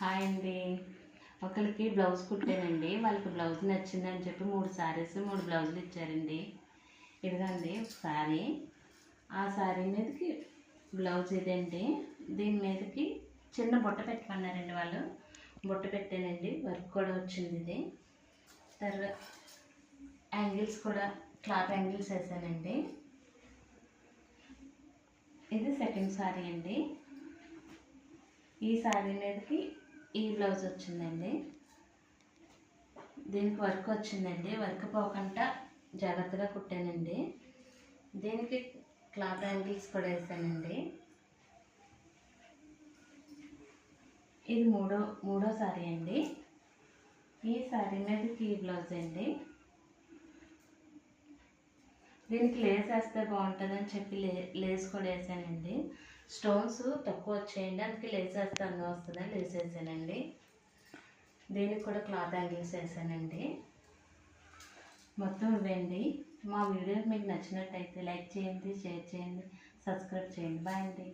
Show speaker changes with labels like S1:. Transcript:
S1: Hi అండి. ఒకరికి blouse కుట్టానండి. వాళ్ళకి బ్లౌజ్ నచ్చిందని చెప్పి 3 శారీస్ 3 బ్లౌజులు ఇచ్చారండి. ఇదిగోండి ఒక శారీ. ఆ శారీ మీదకి బ్లౌజ్ ఇదండి. దీని మీదకి చిన్న బుట్ట పెట్టమన్నారండి వాళ్ళు. బుట్ట పెట్టానండి. వర్క్ కూడా వచ్చింది ఇది. తర్వాత యాంగిల్స్ కూడా క్లాత్ యాంగిల్స్ వేసానండి. ఇది సెకండ్ శారీ అండి. ఈ శారీ మీదకి ఈ బ్లౌజ్ వచ్చిందండి. దీనికి వర్క్ వచ్చిందండి. వర్క్ పోకుండా జాగ్రత్తగా కుట్టానండి. దీనికి క్లాత్ యాంగిల్స్ కూడా వేసానండి. ఇది మూడో శారీ అండి. ఈ శారీ మీదకి ఈ బ్లౌజ్ అండి. దీనికి లేస్ వేస్తే బాగుంటుందని చెప్పి లేస్ కూడా వేసానండి. స్టోన్స్ తక్కువ వచ్చాయండి, అందుకే లేస్ వేస్తే అందం వస్తుందని లేస్ వేసానండి. దీనికి కూడా క్లాత్ యాంగిల్స్ వేసానండి. మొత్తం ఇవ్వండి. మా వీడియో మీకు నచ్చినట్టయితే లైక్ చేయండి, షేర్ చేయండి, సబ్స్క్రైబ్ చేయండి. బాయ్ అండి.